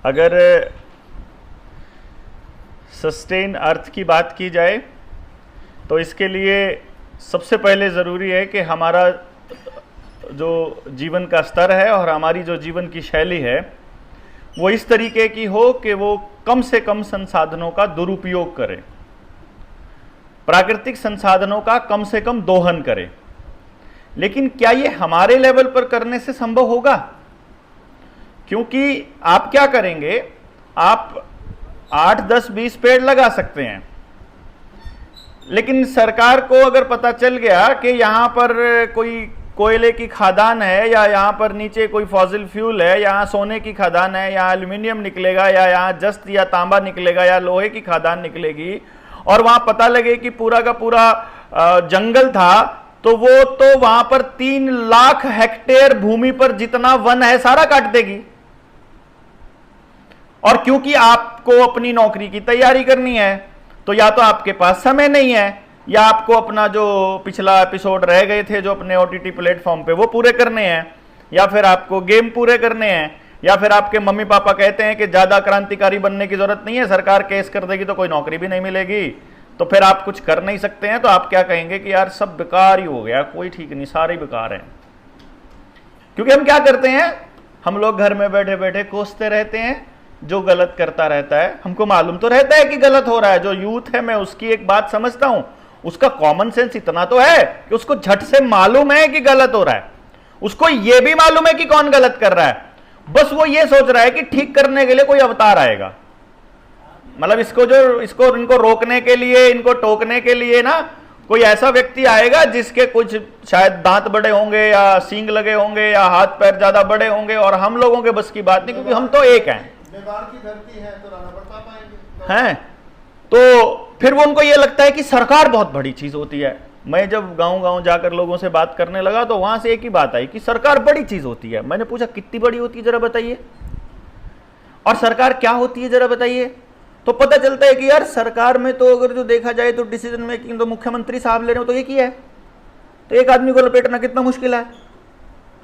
अगर सस्टेन अर्थ की बात की जाए तो इसके लिए सबसे पहले ज़रूरी है कि हमारा जो जीवन का स्तर है और हमारी जो जीवन की शैली है वो इस तरीके की हो कि वो कम से कम संसाधनों का दुरुपयोग करे, प्राकृतिक संसाधनों का कम से कम दोहन करे। लेकिन क्या ये हमारे लेवल पर करने से संभव होगा? क्योंकि आप क्या करेंगे, आप 8, 10, 20 पेड़ लगा सकते हैं, लेकिन सरकार को अगर पता चल गया कि यहाँ पर कोई कोयले की खदान है या यहाँ पर नीचे कोई फॉसिल फ्यूल है, यहाँ सोने की खदान है, यहाँ एल्यूमिनियम निकलेगा या यहाँ जस्त या तांबा निकलेगा या लोहे की खदान निकलेगी, और वहाँ पता लगे कि पूरा का पूरा जंगल था, तो वो तो वहाँ पर 3 लाख हेक्टेयर भूमि पर जितना वन है सारा काट देगी। और क्योंकि आपको अपनी नौकरी की तैयारी करनी है, तो या तो आपके पास समय नहीं है, या आपको अपना जो पिछला एपिसोड रह गए थे जो अपने OTT प्लेटफॉर्म पे वो पूरे करने हैं, या फिर आपको गेम पूरे करने हैं, या फिर आपके मम्मी पापा कहते हैं कि ज़्यादा क्रांतिकारी बनने की ज़रूरत नहीं है, सरकार केस कर देगी तो कोई नौकरी भी नहीं मिलेगी, तो फिर आप कुछ कर नहीं सकते हैं। तो आप क्या कहेंगे कि यार सब बेकार ही हो गया, कोई ठीक नहीं, सारे बेकार हैं। क्योंकि हम क्या करते हैं, हम लोग घर में बैठे बैठे कोसते रहते हैं, जो गलत करता रहता है हमको मालूम तो रहता है कि गलत हो रहा है। जो यूथ है, मैं उसकी एक बात समझता हूं, उसका कॉमन सेंस इतना तो है कि उसको झट से मालूम है कि गलत हो रहा है, उसको यह भी मालूम है कि कौन गलत कर रहा है, बस वो ये सोच रहा है कि ठीक करने के लिए कोई अवतार आएगा। मतलब इनको रोकने के लिए, इनको टोकने के लिए ना कोई ऐसा व्यक्ति आएगा जिसके कुछ शायद दांत बड़े होंगे या सींग लगे होंगे या हाथ पैर ज्यादा बड़े होंगे, और हम लोगों के बस की बात नहीं, क्योंकि हम तो एक हैं, की धरती है तो राणा प्रताप आएंगे हैं। तो फिर वो उनको ये लगता है कि सरकार बहुत बड़ी चीज होती है। मैं जब गांव जाकर लोगों से बात करने लगा तो वहां से एक ही बात आई कि सरकार बड़ी चीज होती है। मैंने पूछा कितनी बड़ी होती है जरा बताइए, और सरकार क्या होती है जरा बताइए। तो पता चलता है कि यार सरकार में तो अगर जो देखा जाए तो डिसीजन मेकिंग तो मुख्यमंत्री साहब ले रहे हो तो एक ही है, तो एक आदमी को लपेटना कितना मुश्किल है।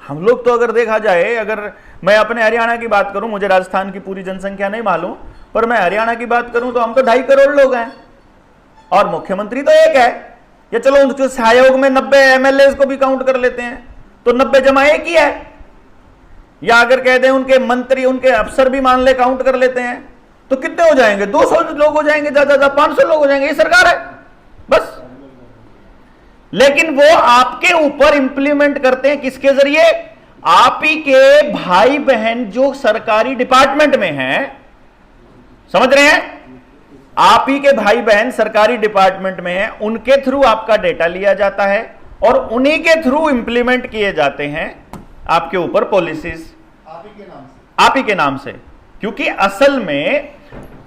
हम लोग तो अगर देखा जाए, अगर मैं अपने हरियाणा की बात करूं, मुझे राजस्थान की पूरी जनसंख्या नहीं मालूम, पर मैं हरियाणा की बात करूं तो हम तो 2.5 करोड़ लोग हैं और मुख्यमंत्री तो एक है। या चलो उनके सहयोग में 90 MLA को भी काउंट कर लेते हैं तो 90 जमा एक ही है। या अगर कह दें उनके मंत्री, उनके अफसर भी मान ले काउंट कर लेते हैं तो कितने हो जाएंगे, 200 लोग हो जाएंगे, ज्यादा 500 लोग हो जाएंगे। ये सरकार है बस। लेकिन वो आपके ऊपर इंप्लीमेंट करते हैं किसके जरिए? आप ही के भाई बहन जो सरकारी डिपार्टमेंट में हैं, समझ रहे हैं? आप ही के भाई बहन सरकारी डिपार्टमेंट में हैं, उनके थ्रू आपका डेटा लिया जाता है और उन्हीं के थ्रू इंप्लीमेंट किए जाते हैं आपके ऊपर पॉलिसीज, आप ही के नाम से। क्योंकि असल में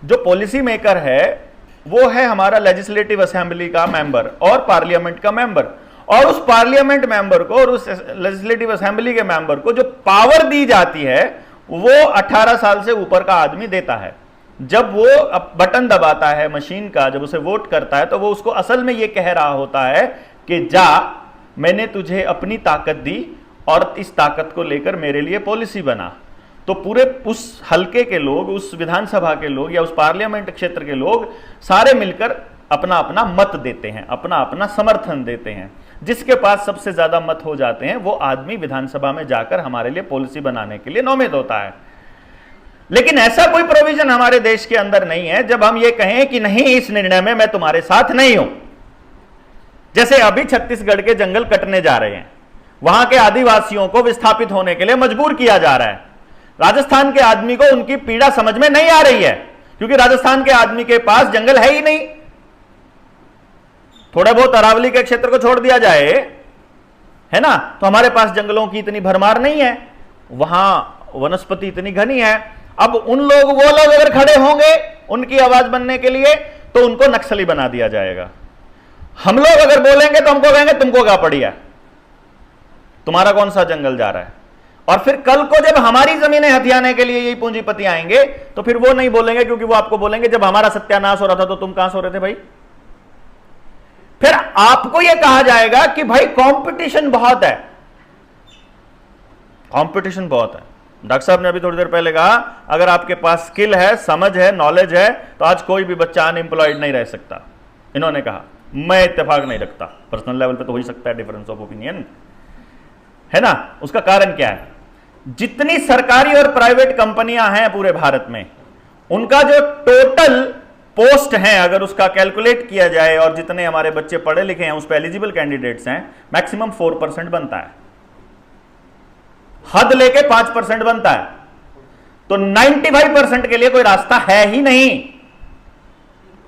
जो पॉलिसी मेकर है वो है हमारा लेजिस्लेटिव असेंबली का मेंबर और पार्लियामेंट का मेंबर, और उस पार्लियामेंट मेंबर को और उस लेजिस्लेटिव असेंबली के मेंबर को जो पावर दी जाती है वो 18 साल से ऊपर का आदमी देता है। जब वो बटन दबाता है मशीन का, जब उसे वोट करता है, तो वो उसको असल में ये कह रहा होता है कि जा, मैंने तुझे अपनी ताकत दी और इस ताकत को लेकर मेरे लिए पॉलिसी बना। तो पूरे उस हलके के लोग, उस विधानसभा के लोग या उस पार्लियामेंट क्षेत्र के लोग सारे मिलकर अपना अपना मत देते हैं, अपना अपना समर्थन देते हैं। जिसके पास सबसे ज्यादा मत हो जाते हैं वो आदमी विधानसभा में जाकर हमारे लिए पॉलिसी बनाने के लिए नौमित होता है। लेकिन ऐसा कोई प्रोविजन हमारे देश के अंदर नहीं है जब हम ये कहें कि नहीं, इस निर्णय में मैं तुम्हारे साथ नहीं हूं। जैसे अभी छत्तीसगढ़ के जंगल कटने जा रहे हैं, वहां के आदिवासियों को विस्थापित होने के लिए मजबूर किया जा रहा है। राजस्थान के आदमी को उनकी पीड़ा समझ में नहीं आ रही है, क्योंकि राजस्थान के आदमी के पास जंगल है ही नहीं। थोड़ा बहुत अरावली के क्षेत्र को छोड़ दिया जाए, है ना, तो हमारे पास जंगलों की इतनी भरमार नहीं है, वहां वनस्पति इतनी घनी है। अब वो लोग अगर खड़े होंगे उनकी आवाज बनने के लिए तो उनको नक्सली बना दिया जाएगा। हम लोग अगर बोलेंगे तो हमको कहेंगे तुमको क्या पड़ी है, तुम्हारा कौन सा जंगल जा रहा है। और फिर कल को जब हमारी जमीनें हथियाने के लिए यही पूंजीपति आएंगे तो फिर वो नहीं बोलेंगे, क्योंकि वो आपको बोलेंगे जब हमारा सत्यानाश हो रहा था तो तुम कहां सो रहे थे भाई। फिर आपको यह कहा जाएगा कि भाई कंपटीशन बहुत है, कंपटीशन बहुत है। डॉक्टर साहब ने अभी थोड़ी देर पहले कहा अगर आपके पास स्किल है, समझ है, नॉलेज है, तो आज कोई भी बच्चा अनएम्प्लॉयड नहीं रह सकता। इन्होंने कहा, मैं इत्तेफाक नहीं रखता। पर्सनल लेवल पे तो हो ही सकता है डिफरेंस ऑफ ओपिनियन, है ना। उसका कारण क्या है? जितनी सरकारी और प्राइवेट कंपनियां हैं पूरे भारत में, उनका जो टोटल पोस्ट हैं अगर उसका कैलकुलेट किया जाए और जितने हमारे बच्चे पढ़े लिखे हैं उस पर एलिजिबल कैंडिडेट्स हैं, मैक्सिमम 4% बनता है, हद लेके 5% बनता है। तो 95% के लिए कोई रास्ता है ही नहीं।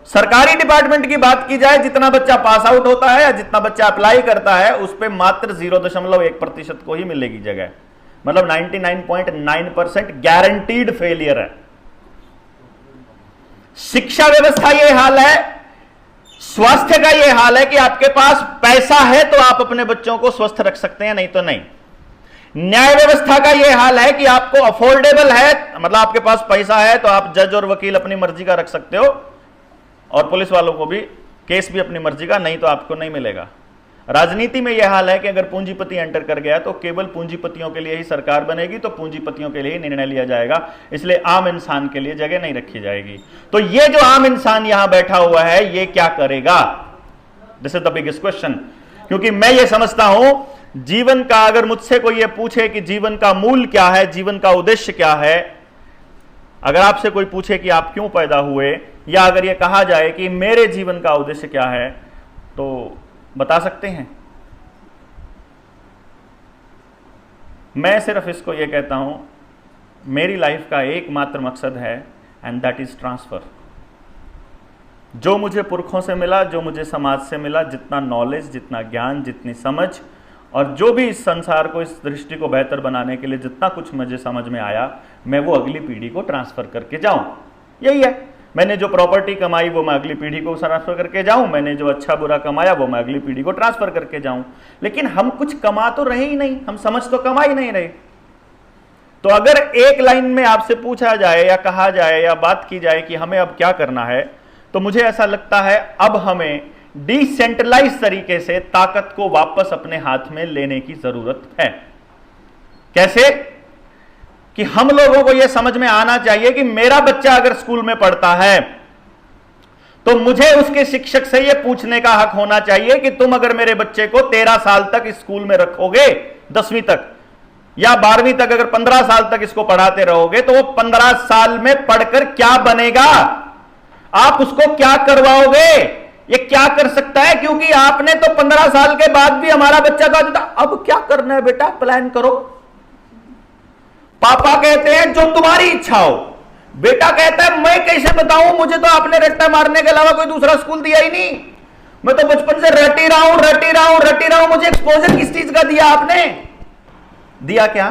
सरकारी डिपार्टमेंट की बात की जाए, जितना बच्चा पास आउट होता है या जितना बच्चा अप्लाई करता है उस पर मात्र 0.1% को ही मिलेगी जगह, मतलब 99.9% गारंटीड फेलियर है। शिक्षा व्यवस्था यह हाल है, स्वास्थ्य का यह हाल है कि आपके पास पैसा है तो आप अपने बच्चों को स्वस्थ रख सकते हैं, नहीं तो नहीं। न्याय व्यवस्था का यह हाल है कि आपको अफोर्डेबल है, मतलब आपके पास पैसा है तो आप जज और वकील अपनी मर्जी का रख सकते हो, और पुलिस वालों को भी केस भी अपनी मर्जी का, नहीं तो आपको नहीं मिलेगा। राजनीति में यह हाल है कि अगर पूंजीपति एंटर कर गया तो केवल पूंजीपतियों के लिए ही सरकार बनेगी, तो पूंजीपतियों के लिए ही निर्णय लिया जाएगा, इसलिए आम इंसान के लिए जगह नहीं रखी जाएगी। तो ये जो आम इंसान यहां बैठा हुआ है ये क्या करेगा? This is the biggest question. क्योंकि मैं ये समझता हूं, जीवन का अगर मुझसे कोई ये पूछे कि जीवन का मूल क्या है, जीवन का उद्देश्य क्या है, अगर आपसे कोई पूछे कि आप क्यों पैदा हुए, या अगर ये कहा जाए कि मेरे जीवन का उद्देश्य क्या है, तो बता सकते हैं? मैं सिर्फ इसको ये कहता हूं, मेरी लाइफ का एकमात्र मकसद है, एंड दैट इज ट्रांसफर। जो मुझे पुरखों से मिला, जो मुझे समाज से मिला, जितना नॉलेज, जितना ज्ञान, जितनी समझ, और जो भी इस संसार को, इस दृष्टि को बेहतर बनाने के लिए जितना कुछ मुझे समझ में आया, मैं वो अगली पीढ़ी को ट्रांसफर करके जाऊं। यही है। मैंने जो प्रॉपर्टी कमाई वो मैं अगली पीढ़ी को ट्रांसफर करके जाऊं, मैंने जो अच्छा बुरा कमाया वो मैं अगली पीढ़ी को ट्रांसफर करके जाऊं। लेकिन हम कुछ कमा तो रहे ही नहीं, हम समझ तो कमा ही नहीं रहे। तो अगर एक लाइन में आपसे पूछा जाए या कहा जाए या बात की जाए कि हमें अब क्या करना है, तो मुझे ऐसा लगता है अब हमें डिसेंट्रलाइज तरीके से ताकत को वापस अपने हाथ में लेने की जरूरत है। कैसे? कि हम लोगों को यह समझ में आना चाहिए कि मेरा बच्चा अगर स्कूल में पढ़ता है तो मुझे उसके शिक्षक से यह पूछने का हक होना चाहिए कि तुम अगर मेरे बच्चे को 13 साल तक इस स्कूल में रखोगे, 10वीं तक या 12वीं तक अगर 15 साल तक इसको पढ़ाते रहोगे, तो वो 15 साल में पढ़कर क्या बनेगा, आप उसको क्या करवाओगे, ये क्या कर सकता है? क्योंकि आपने तो 15 साल के बाद भी हमारा बच्चा कहा था अब क्या करना है बेटा, प्लान करो। पापा कहते हैं जो तुम्हारी इच्छा हो, बेटा कहता है मैं कैसे बताऊं, मुझे तो आपने रट्टा मारने के अलावा कोई दूसरा स्कूल दिया ही नहीं, मैं तो बचपन से रटी रहा हूं, मुझे एक्सपोजर किस चीज का दिया आपने? दिया क्या?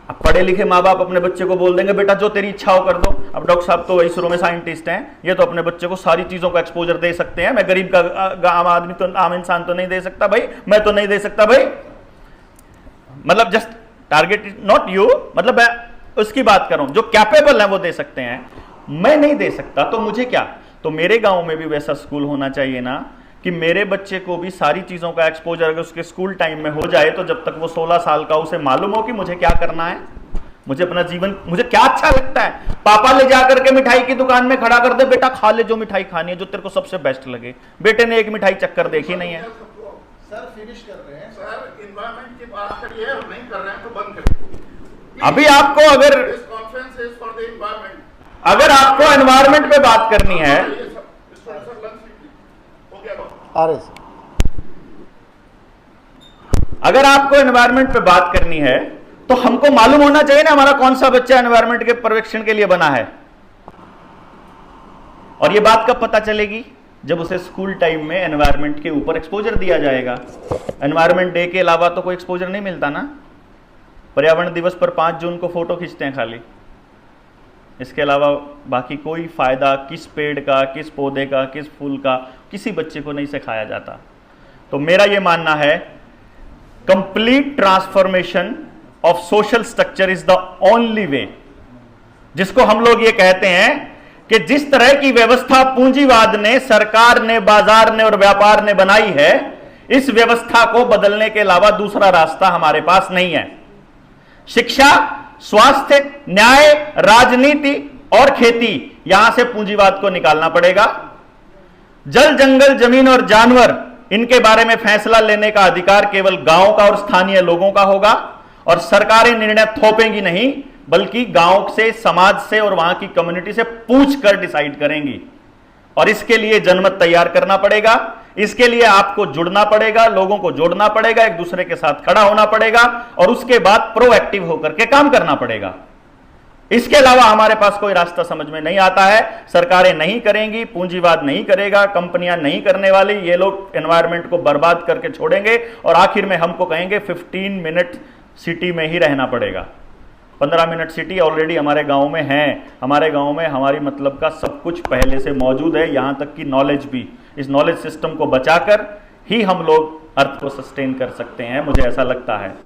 अब पढ़े लिखे माँ बाप अपने बच्चे को बोल देंगे बेटा जो तेरी इच्छा हो कर दो। अब डॉक्टर साहब तो इसरो में साइंटिस्ट हैं, ये तो अपने बच्चे को सारी चीजों का एक्सपोजर दे सकते हैं, मैं गरीब का आम आदमी तो, आम इंसान तो नहीं दे सकता भाई, मैं तो नहीं दे सकता भाई। मतलब just target is not you, मतलब मैं उसकी बात कर रहा हूं, जो कैपेबल है वो दे सकते हैं, मैं नहीं दे सकता, तो मुझे क्या? तो मेरे गांव में भी वैसा स्कूल होना चाहिए ना, कि मेरे बच्चे को भी सारी चीजों का एक्सपोजर अगर उसके स्कूल टाइम में हो जाए, तो जब तक वो 16 साल का उसे मालूम हो कि मुझे क्या करना है, मुझे अपना जीवन, मुझे क्या अच्छा लगता है। पापा ले जाकर के मिठाई की दुकान में खड़ा कर दे, बेटा खा ले जो मिठाई खानी है, जो तेरे को सबसे बेस्ट लगे। बेटे ने एक मिठाई चक्कर देखी नहीं है। सर फिनिश कर रहे हैं सर, एनवायरनमेंट की बात करिए और नहीं कर रहे हैं तो बंद करिए। अभी आपको अगर अगर आपको एनवायरनमेंट पे बात करनी है, अगर आपको एनवायरनमेंट पे बात करनी है तो हमको मालूम होना चाहिए ना हमारा कौन सा बच्चा एनवायरनमेंट के पर्यवेक्षण के लिए बना है। और यह बात कब पता चलेगी? जब उसे स्कूल टाइम में एनवायरनमेंट के ऊपर एक्सपोजर दिया जाएगा। एनवायरनमेंट डे के अलावा तो कोई एक्सपोजर नहीं मिलता ना। पर्यावरण दिवस पर 5 जून को फोटो खींचते हैं खाली, इसके अलावा बाकी कोई फायदा किस पेड़ का, किस पौधे का, किस फूल का किसी बच्चे को नहीं सिखाया जाता। तो मेरा यह मानना है complete transformation of social structure is the only way, जिसको हम लोग ये कहते हैं कि जिस तरह की व्यवस्था पूंजीवाद ने, सरकार ने, बाजार ने और व्यापार ने बनाई है, इस व्यवस्था को बदलने के अलावा दूसरा रास्ता हमारे पास नहीं है। शिक्षा स्वास्थ्य, न्याय, राजनीति और खेती, यहां से पूंजीवाद को निकालना पड़ेगा। जल, जंगल, जमीन और जानवर, इनके बारे में फैसला लेने का अधिकार केवल गांव का और स्थानीय लोगों का होगा और सरकारें निर्णय थोपेंगी नहीं, बल्कि गांव से, समाज से और वहां की कम्युनिटी से पूछकर डिसाइड करेंगी। और इसके लिए जनमत तैयार करना पड़ेगा, इसके लिए आपको जुड़ना पड़ेगा, लोगों को जोड़ना पड़ेगा, एक दूसरे के साथ खड़ा होना पड़ेगा और उसके बाद प्रोएक्टिव होकर के काम करना पड़ेगा। इसके अलावा हमारे पास कोई रास्ता समझ में नहीं आता है। सरकारें नहीं करेंगी, पूंजीवाद नहीं करेगा, कंपनियां नहीं करने वाली, ये लोग एनवायरनमेंट को बर्बाद करके छोड़ेंगे और आखिर में हमको कहेंगे 15 मिनट सिटी में ही रहना पड़ेगा। 15 मिनट सिटी ऑलरेडी हमारे गांव में है। हमारे गांव में हमारी मतलब का सब कुछ पहले से मौजूद है, यहां तक कि नॉलेज भी। इस नॉलेज सिस्टम को बचाकर ही हम लोग अर्थ को सस्टेन कर सकते हैं, मुझे ऐसा लगता है।